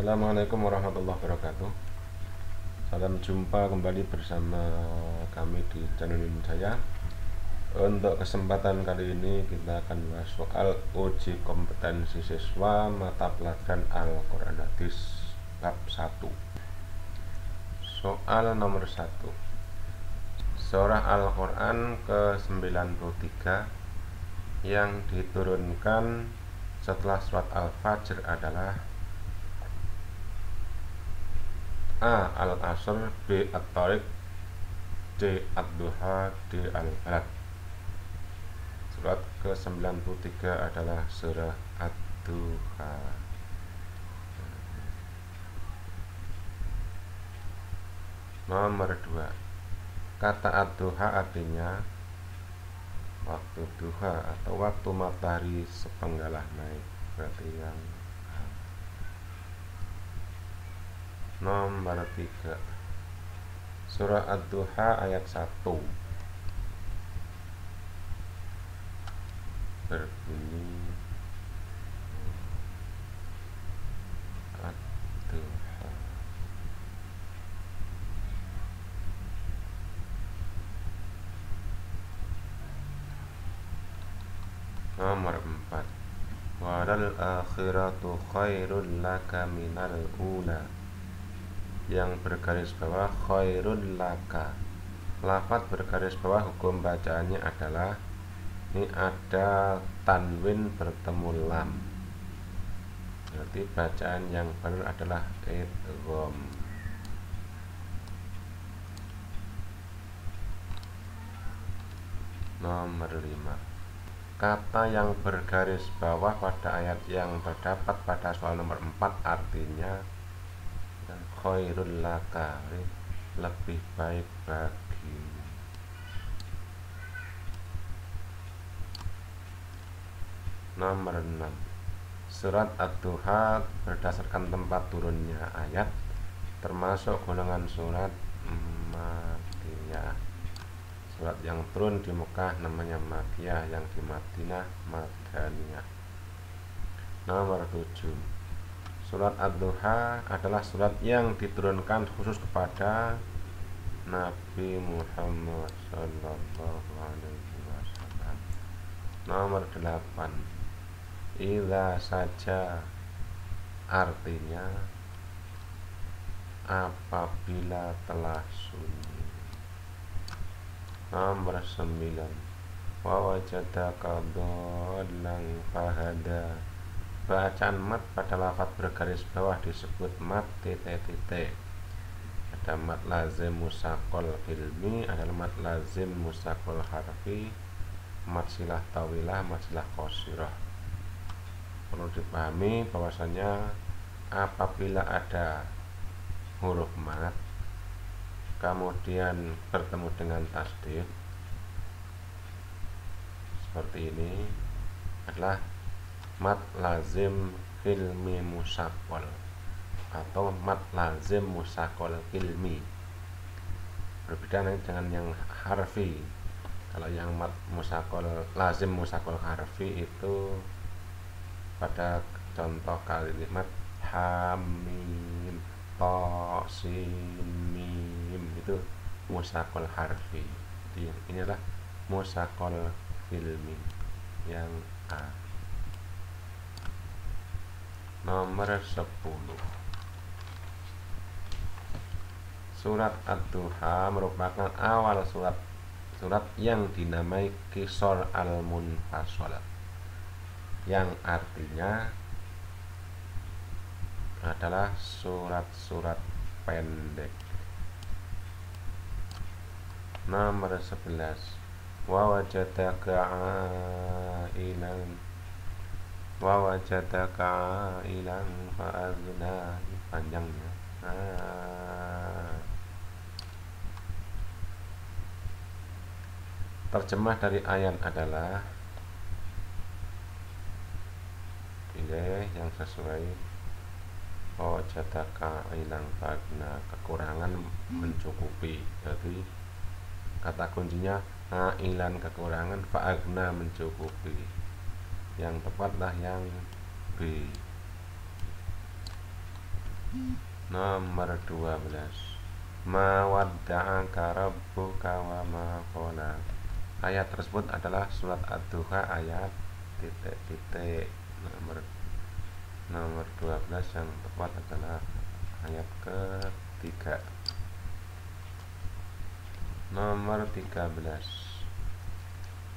Assalamualaikum warahmatullahi wabarakatuh. Salam jumpa kembali bersama kami di channel ini saya. Untuk kesempatan kali ini kita akan bahas soal uji kompetensi siswa mata pelajaran Al-Quran Hadis bab 1. Soal nomor 1. Surah Al-Quran ke-93 yang diturunkan setelah surat Al-Fajr adalah A. Al-Asr, B. At-Tariq, D. Ad-Duha, D. Al-Balad. Surat ke-93 adalah surah Ad-Duha. Nomor 2. Kata Ad-Duha artinya waktu duha atau waktu matahari sepenggalah naik. Berarti yang nomor 3. Surah Ad-Duha ayat 1 berbunyi Ad-Duha. Nomor 4. Walal akhiratu khairul laka minal ula. Yang bergaris bawah khairul laka. Lafaz bergaris bawah hukum bacaannya adalah, ini ada tanwin bertemu lam, berarti bacaan yang benar adalah idgham. Nomor 5. Kata yang bergaris bawah pada ayat yang terdapat pada soal nomor 4 artinya khairul laka, lebih baik bagi. Nomor 6. Surat Ad-Duha berdasarkan tempat turunnya ayat termasuk golongan surat Makkiyah. Surat yang turun di Mekah namanya Makkiyah, yang di Madinah Madaniyah. Nomor 7. Surat Ad-Duha adalah surat yang diturunkan khusus kepada Nabi Muhammad sallallahu alaihi wasallam. Nomor 8. Idza saja artinya apabila telah sunyi. Nomor 9. Wa wajadaka dhallan fahada. Bacaan mat pada lafaz bergaris bawah disebut mat titik-titik. Ada mat lazim musaqal ilmi, ada mat lazim musaqal harfi, mat silah tawilah, mat silah qasirah. Perlu dipahami bahwasanya apabila ada huruf mat kemudian bertemu dengan tasdid seperti ini adalah mat lazim ilmi musaqal atau mat lazim musaqal ilmi. Berbeda dengan yang harfi. Kalau yang mat musaqal lazim musaqal harfi itu pada contoh kalimat hamim ta sin mim itu musaqal harfi. Jadi ini adalah musaqal ilmi yang A. Nomor 10. Surat Ad-Duha merupakan awal surat yang dinamai Qisar al-Munfasal, yang artinya adalah surat-surat pendek. Nomor 11. Wa wajadaka ilan fa'agna. Panjangnya terjemah dari ayat adalah, pilih yang sesuai. Wajadaka ilan fa'agna, kekurangan mencukupi. Jadi kata kuncinya ilan kekurangan, fa'agna mencukupi. Yang tepatlah yang B. Nomor 12. Ma wadda'aka rabbuka wa ma qala. Ayat tersebut adalah surat Ad-Duha ayat titik-titik. Nomor 12 yang tepat adalah ayat ketiga. Nomor 13.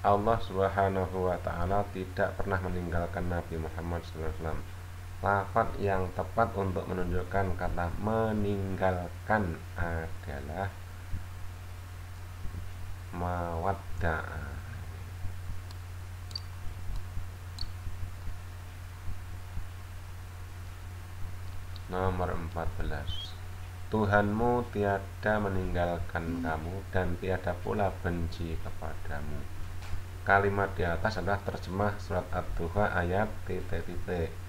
Allah Subhanahu wa ta'ala tidak pernah meninggalkan Nabi Muhammad SAW. Lafaz yang tepat untuk menunjukkan kata meninggalkan adalah mawadda'a. Nomor 14. Tuhanmu tiada meninggalkan kamu dan tiada pula benci kepadamu. Kalimat di atas adalah terjemah surat Ad-Duha ayat titik-titik.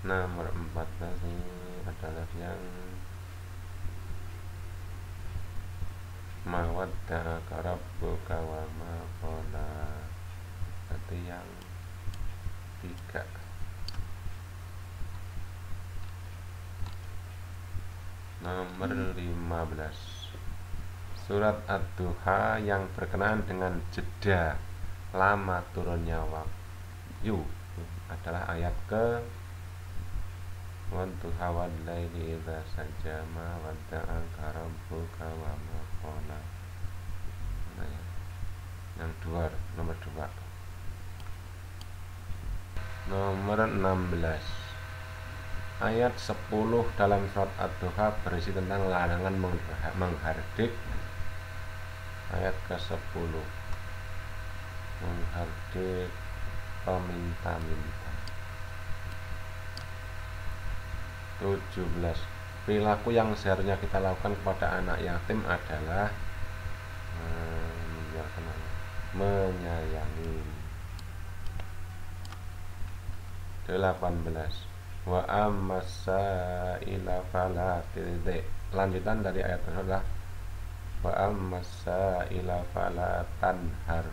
Nomor 14 ini adalah yang mawadda'aka rabbuka wa ma qala. Berarti yang 3. Nomor 15. Surat Ad-Duha yang berkenaan dengan jeda lama turunnya wahyu adalah ayat ke Wadduha wal-laili idza saja ma wadda'aka rabbuka wa ma qala. Yang 2, nomor 2. Nomor 16. Ayat 10 dalam surat Ad-Duha berisi tentang larangan menghardik. Ayat ke-10, menghardik peminta-minta. 17. Perilaku yang seharusnya kita lakukan kepada anak yatim adalah menyayangi. 18. Wa ammasaila fala titik. Lanjutan dari ayat tersebut adalah wa ammasaila fala tanhar.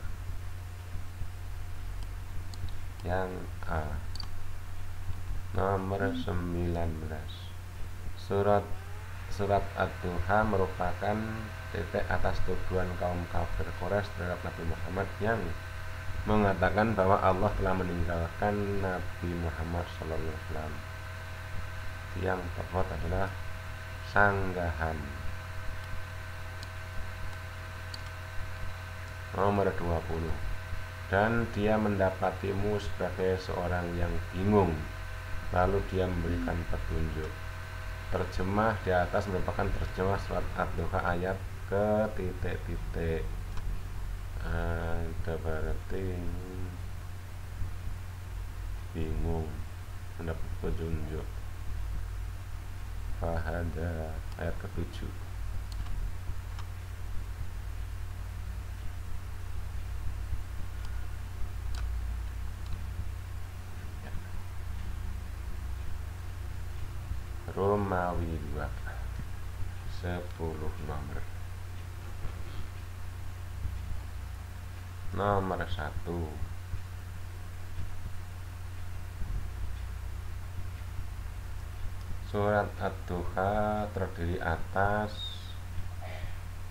Yang A. Nomor 19. Surat Ad-Duha merupakan titik atas tuduhan kaum kafir Quraisy terhadap Nabi Muhammad yang mengatakan bahwa Allah telah meninggalkan Nabi Muhammad SAW. Yang tepat adalah sanggahan. Nomor 20. Dan dia mendapatimu sebagai seorang yang bingung, lalu dia memberikan petunjuk. Terjemah di atas merupakan terjemah surat Ad-Duha ayat ke titik-titik. Ada berarti bingung, mendapat petunjuk. Fahada ayat ke-7. Romawi 2, 10 nomor. Nomor 1. Surat Ad-Duha terdiri atas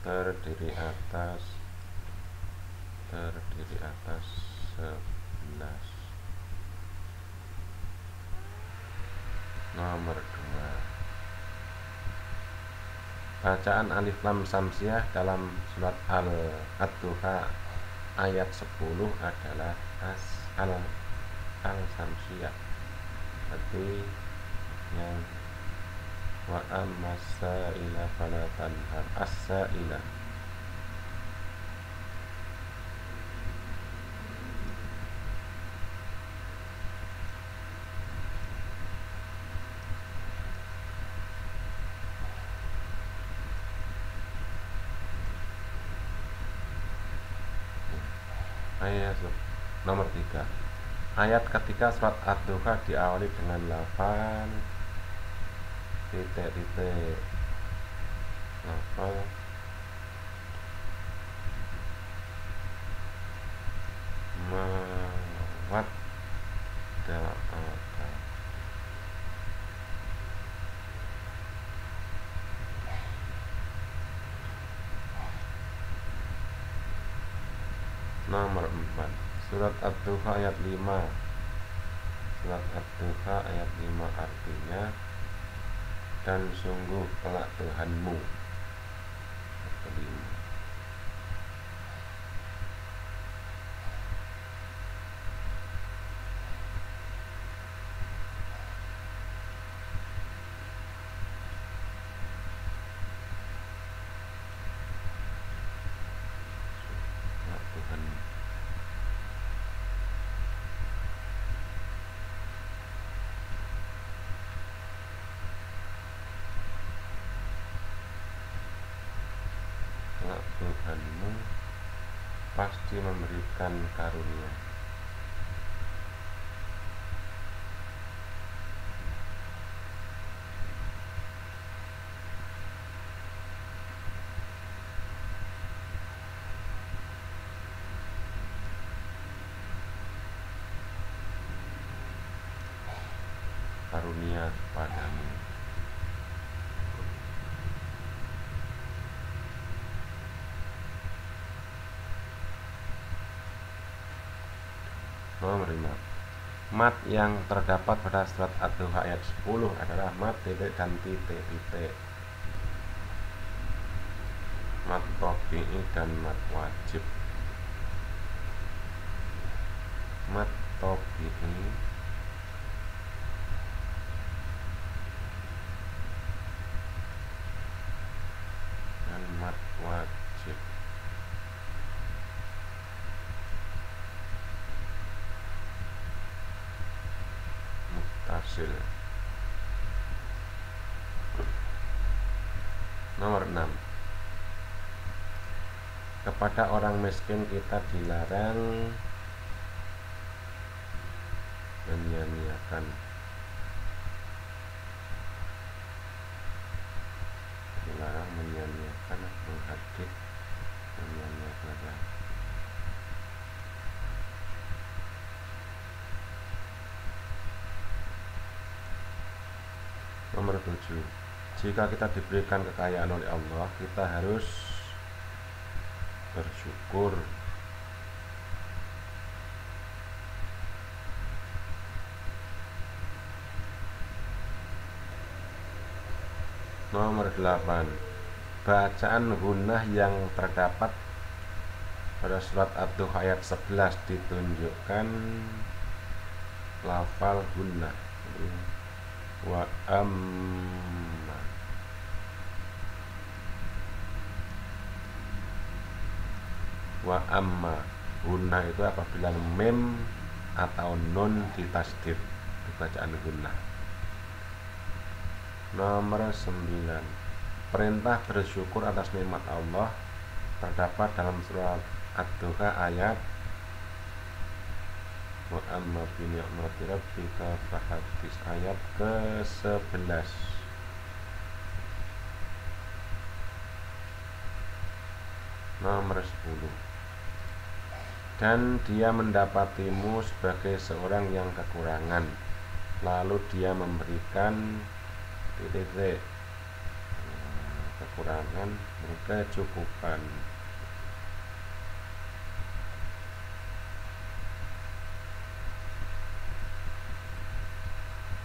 11. Nomor 2. Bacaan alif lam samsiah dalam surat Ad-Duha ayat 10 adalah al-samsiah. Berarti yang wa ammasaila fala tanhar, as-saila. Ayat nomor 3. Ayat ketiga surat Ad-Duha diawali dengan lafal titik-titik. Lafal mawadda'aka. Nomor 4, surat Ad-Duha ayat 5. Surat Ad-Duha ayat 5 artinya, dan sungguh kelak Tuhanmu. Kelima. Kelak Tuhanmu. Kelak Tuhanmu pasti memberikan karunia. Karunia padamu. Nomor 5, mat yang terdapat pada surat Ad-Duha ayat 10 adalah mat titik dan titik titik, mat tabi'i dan mat wajib. Mat tabi'i dan mat wajib. Muttasil. Nomor 6, kepada orang miskin kita dilarang menyia-nyiakan, menghadik, menyia-nyiakan. Nomor 7, jika kita diberikan kekayaan oleh Allah, kita harus bersyukur. Nomor 8, bacaan gunnah yang terdapat pada surat Ad-Duha ayat 11 ditunjukkan lafal gunnah. Wa amma. Wa amma. Gunnah itu apabila mem atau nun ditasdid, bacaan gunnah. Nomor 9, perintah bersyukur atas nikmat Allah terdapat dalam surat Ad-Duha ayat wa amma bi ni'mati rabbika fahaddits ayat ke-11. Nomor 10, dan dia mendapatimu sebagai seorang yang kekurangan, lalu dia memberikan titik kekurangan berkecukupan.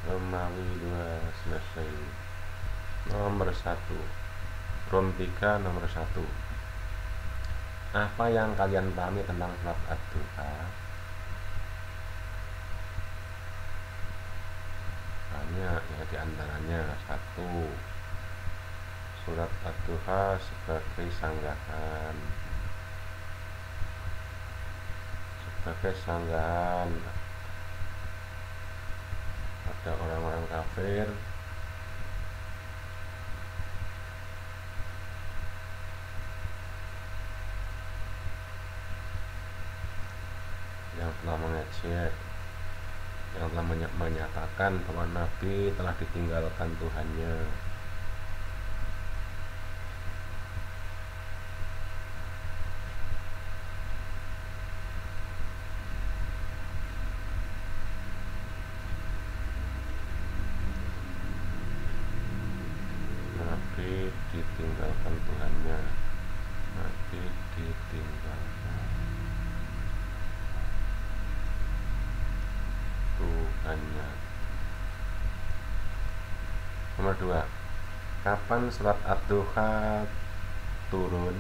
Romawi 2 selesai. Nomor 1, Rom 3 nomor 1, apa yang kalian pahami tentang surat Ad-Duha? Banyak ya, diantaranya 1, surat Ad-Duha sebagai sanggahan pada orang-orang kafir yang telah mengejek, yang telah menyatakan bahwa Nabi telah ditinggalkan Tuhannya. Nabi ditinggalkan Tuhannya. Nabi ditinggalkan. hanya. Nomor 2, kapan surat Ad-Duha turun?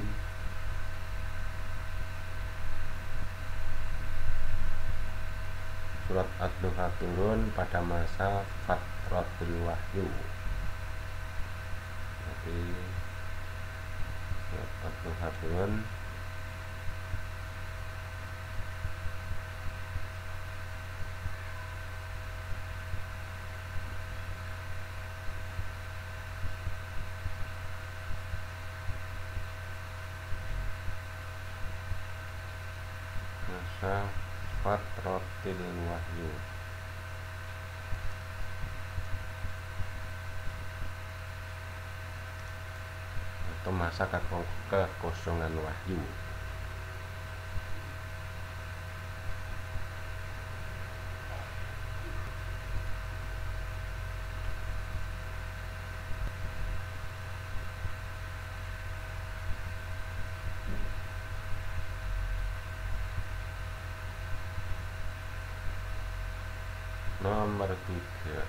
Surat Ad-Duha turun pada masa Fatratul Wahyu. Jadi surat Ad-Duha turun masa Fatratil Wahyu. Atau masa kekosongan wahyu. Nomor 3,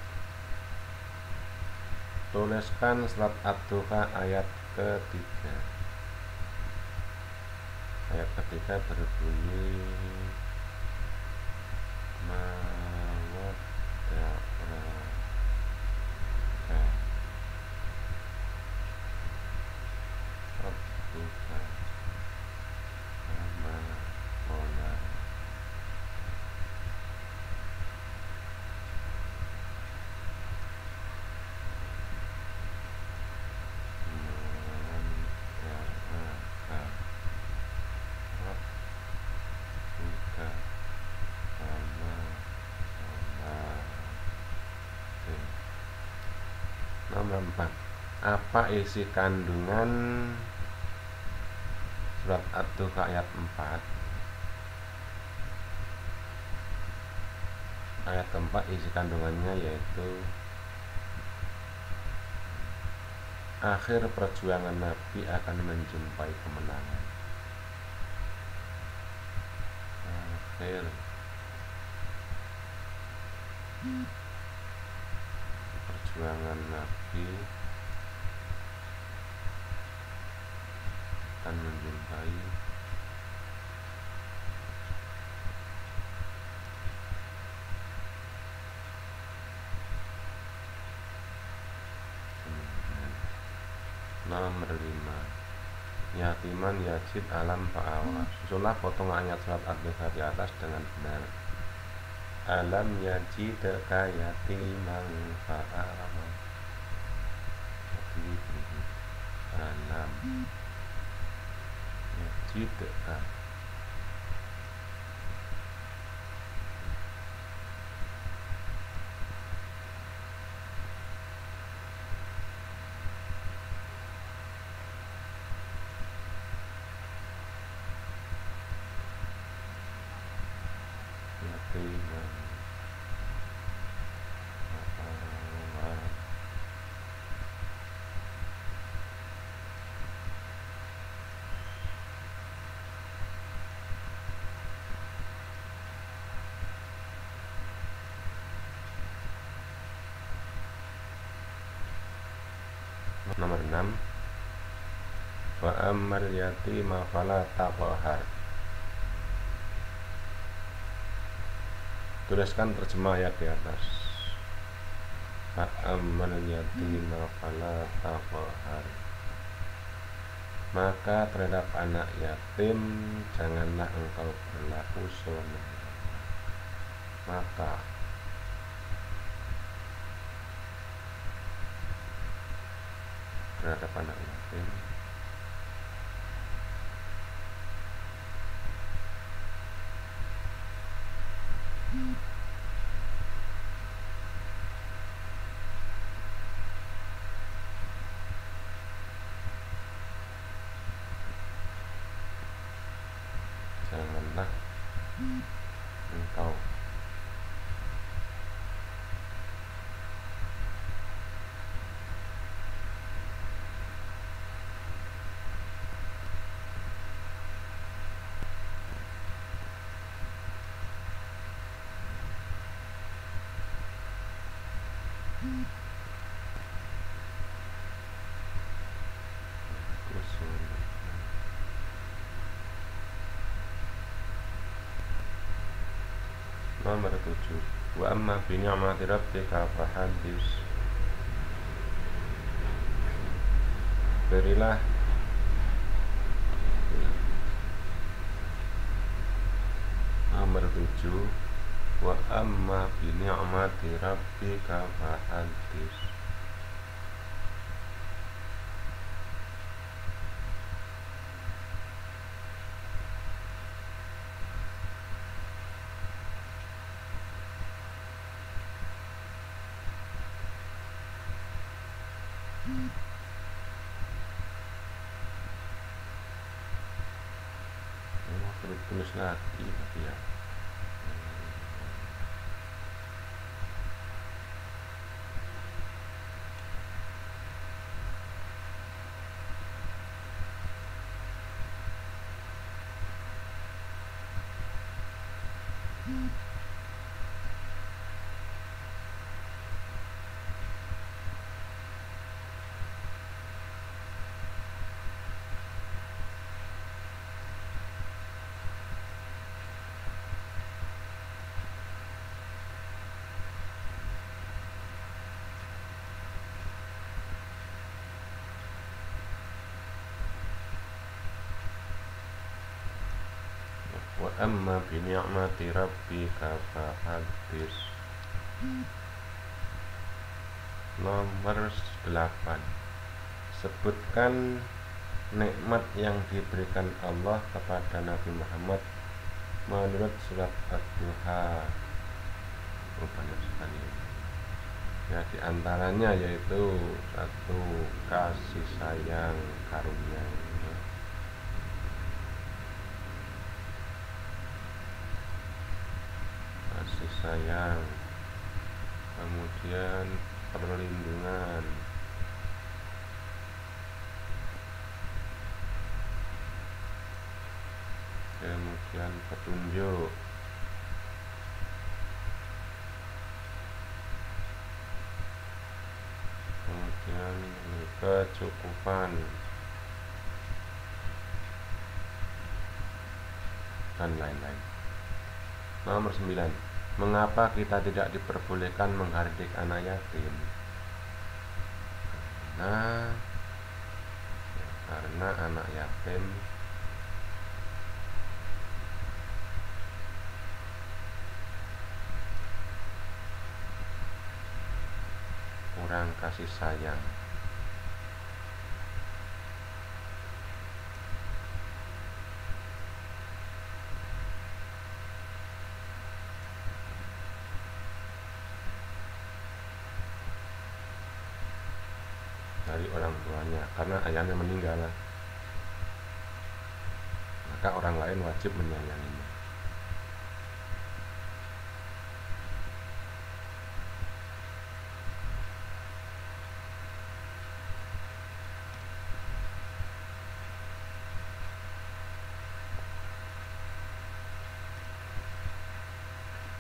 tuliskan surat Ad-Duha ayat ketiga. Ayat ketiga berbunyi mawadda'aka rabbuka kama qala. Nomor 4, apa isi kandungan surat Ad-Duha ayat 4? Ayat keempat isi kandungannya yaitu akhir perjuangan Nabi akan menjumpai kemenangan. Akhir perjuangan Nabi akan menjumpai kemenangan. Nomor 5, yatiman yajid alam fa'awa. Susunlah potongan ayat surat Ad-Duha di atas dengan benar. Alam yajidka yatiman fa'awa. Alam yajidka yatiman fa'awa. Nomor 6, fa'ammal yatima fala taqhar. Tuliskan terjemah ayat di atas. Fa'ammal yatima fala taqhar. Maka terhadap anak yatim janganlah engkau berlaku semena. Maka terhadap anak yatim janganlah engkau Nomor 7. Wa amma bi ni'mati rabbika fahaddits. Berilah nomor 7. Wa amma bi ni'mati rabbika fahaddits. Perlu tulis lagi tapi ya. Wa amma bi ni'mati rabbika fahaddits. Nomor 8. Sebutkan nikmat yang diberikan Allah kepada Nabi Muhammad menurut surat Ad-Duha. Banyak sekali ya, diantaranya yaitu 1. Kasih sayang karunia ya. Kasih sayang, kemudian perlindungan, kemudian petunjuk, kemudian kecukupan, dan lain-lain. Nomor 9. Mengapa kita tidak diperbolehkan menghardik anak yatim? Karena anak yatim kurang kasih sayang. Dari orang tuanya, karena ayahnya meninggal, maka orang lain wajib menyayanginya.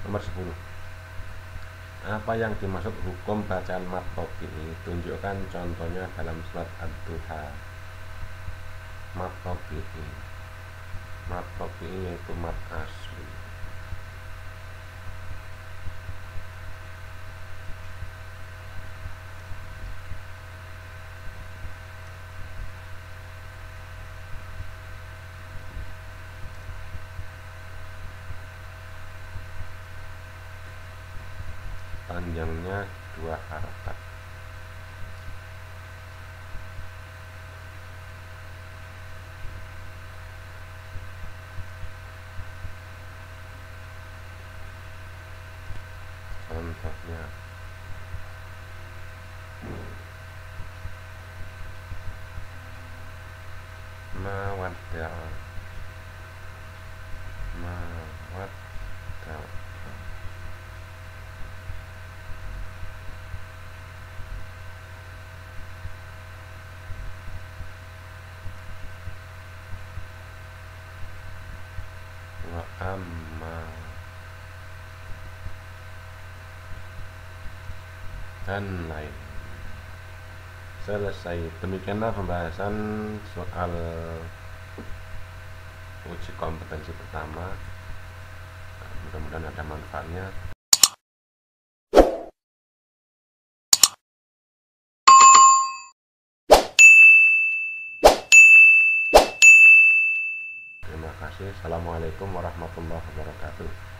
Nomor 10. Apa yang dimaksud hukum bacaan mad tabi'i? Tunjukkan contohnya dalam surat Ad-Duha. Mad tabi'i. Mad tabi'i yaitu mad asli. Panjangnya 2 harokat. Contohnya mawadda'a, mawadda'a, wa amma dan lain. Selesai. Demikianlah pembahasan soal uji kompetensi pertama. Mudah-mudahan ada manfaatnya. Terima kasih. Assalamualaikum warahmatullahi wabarakatuh.